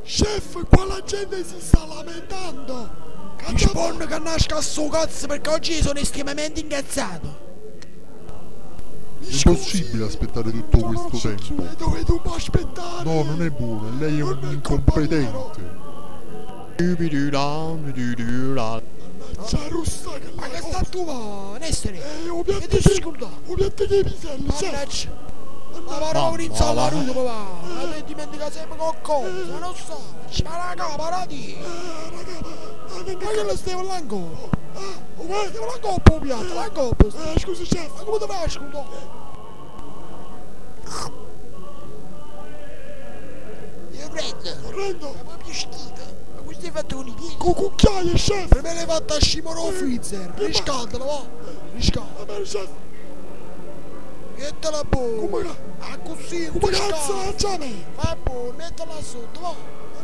Chef, qua la gente si sta lamentando. Mi sponno che nasca a sto cazzo perché oggi sono estremamente incazzato. Impossibile aspettare tutto questo tempo. E dovete un po' aspettare. No, non è buono, lei è un incompetente. C'è russa che Ma che sta tu, Nestore? ovviamente Che ti scorda? ovviamente che piselli, chef. Mannaggia. Ma parla un insalata rudo, papà. Ma ti dimentica sempre qualcosa, non so. Ma raga, parati. Ma che lo stai parlando? Ma stiamo la coppa, un piatto, la coppa. Scusi, chef. Ma come ti fai, scusa? Io prendo. Ma proprio schifo. Ma questo è fatto con i piedi. Con cucchiaie, chef. Per me l'hai fatta a scimolo freezer. Riscaldalo, va. Riscaldalo. Va bene, chef. Mettila buona. Come? Ah, così, Come cazzo la me? Fai buono, mettila sotto, va.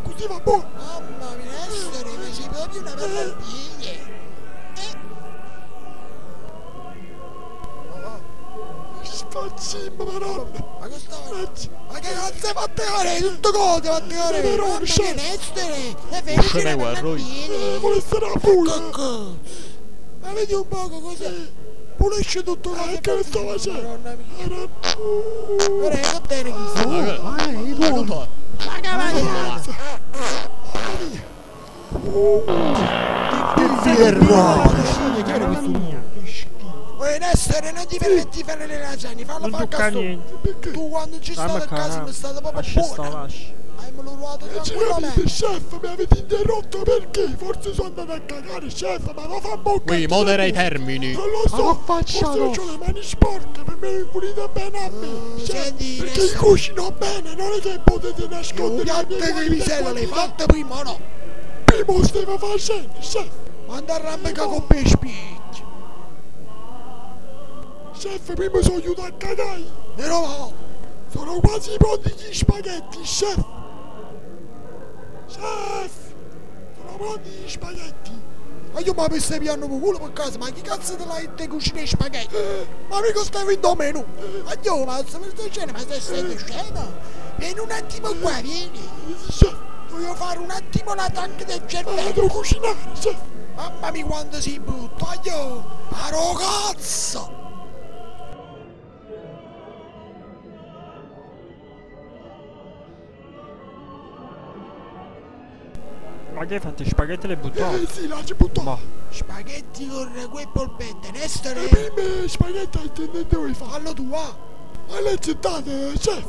Così va buono. Mamma mia, essere, mi sei proprio una meraviglia. Spazzimma, madonna. Ma che stai? Ma che cazzo hai fatto fare? Tutto cose hai fatto fare? Mamma mia, Nestere, è vero che non va bene. Vuole essere a buia. Cocco. Ma vedi un poco così. Pulisce tutto che ne sto facendo? Madonna mia. Ora che bene chi sei? Ma Ma che vai? che vergogna. Uè, Nestere, non ti permetti di fare le lasagne, fallo Non fare tocca cazzo. niente. Tu quando ci stato a casa mi è stata proprio Lascia sta, buona. lascia. Hai me lo ruotato Ci capite, tranquillamente. chef? Mi avete interrotto perché? Forse sono andato a cagare, chef, ma lo fa bocca. Qui, modera i termini. Non lo so, Ma che faccia forse ho le mani sporche, per me è pulita bene a me. Chef, senti, perché Nestor. cucino bene, non è che potete nascondere la Piatte mia che qualità misella l'hai qualità. fatta prima o no? Primo stava facendo, chef. Quando arrampica con pe spicchi. Chef, prima sono aiutato a cagare. E no va. Sono quasi pronti gli spaghetti, chef. Chef, sono pronti gli spaghetti. Ma io mi avessi piano per culo per casa, ma chi cazzo te l'hai te cucinare i spaghetti? Ma mica stai in menu. Ma io, ma stai scena, ma stai scena? Vieni un attimo qua, vieni. Chef, Voglio fare un attimo un attacco del cervello. devo cucinare, chef. Mamma mia quando si butta, io. Ma ragazzo. Ma che hai fatto? I spaghetti le buttato? Sì, la ci butto. Ma Spaghetti con quei polpette, Nestore. Prima spaghetti intendete voi fare. Fallo tu, va. Ma le accettate, chef?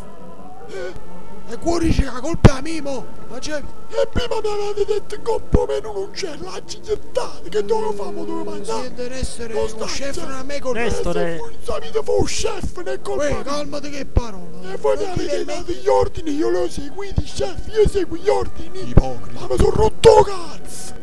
E cuore c'è la colpa a Mimo. Ma c'è. E prima mi avete detto che un po' meno non c'è, la cigliettate, che dove famo, dove mangiare? Senti, Nestore, Non lo sta, chef cioè. non ha mai colpa. Nestore. Se voi sapete voi chef, ne è colpa Uè, mia. calmati che parola. E voi mi Non ti avete dato permetti- gli ordini, io li ho seguiti, chef, io seguo gli ordini. Ipocrita. Ma mi sono rotto cazzo!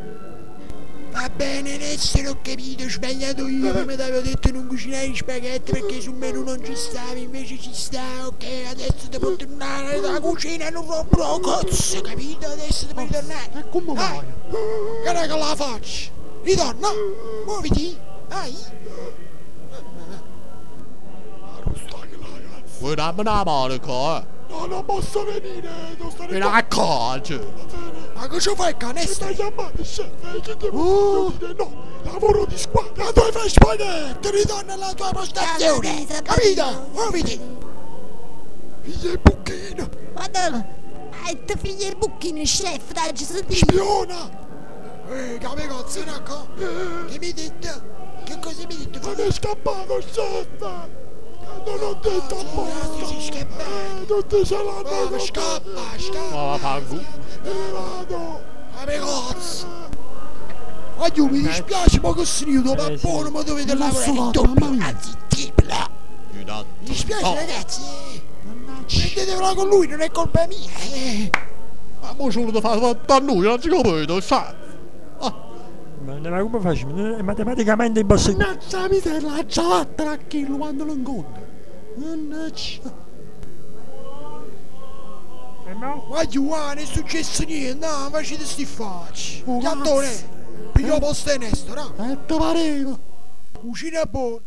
Va bene, Nestore, ho capito, ho sbagliato io. Prima ti avevo detto non cucinare gli spaghetti perché sul menù non ci stavi, invece ci sta, ok? Adesso devo tornare dalla cucina e non rompo la cazzo, capito? Adesso devo ritornare. E come mai? Che non è che la faccio? Ritorna, muoviti, vai. Vuoi darmi una mano qua? No, non posso venire, devo stare Mi racconti. Ma cosa fai, Mi stai canestro? chiamando, chef, che devo dire no? Lavoro di squadra, dove fai spaghetti? Ritorna alla tua postazione, capito? Muoviti. Figlia e bucchino, Madonna, ti figli il bucchino, chef, dai, ci senti? spiona! Che cazzo, Rocco? Che mi hai detto? Che cosa mi hai detto? Ma mi è scappato, chef! Non ho detto a Cazzo, si posto! scappa. Tutti ce l'hanno Ma con scappa, me. scappa. Ma fangu. Me ne vado! Ma che cazzo? Ma io mi dispiace, ma che snido, ma sì. buono, ma dovete Non lavorare so, in mamma doppio, mia. anzi tripla. Mi Mi dispiace, Oh. ragazzi. Prendetevela con lui, non è colpa mia. Ma mo solo da fare da noi, non si capito, sai? ma come facciamo? È matematicamente impossibile. Mannaggia la miseria, la ciabatta a chilo quando lo incontro! Mannaggia! No? Ma io, non è successo niente, no, facete sti facci. Oh, Gattone, cazzo. piglio posto e Nestor, no? Te pareva! Cucina buona.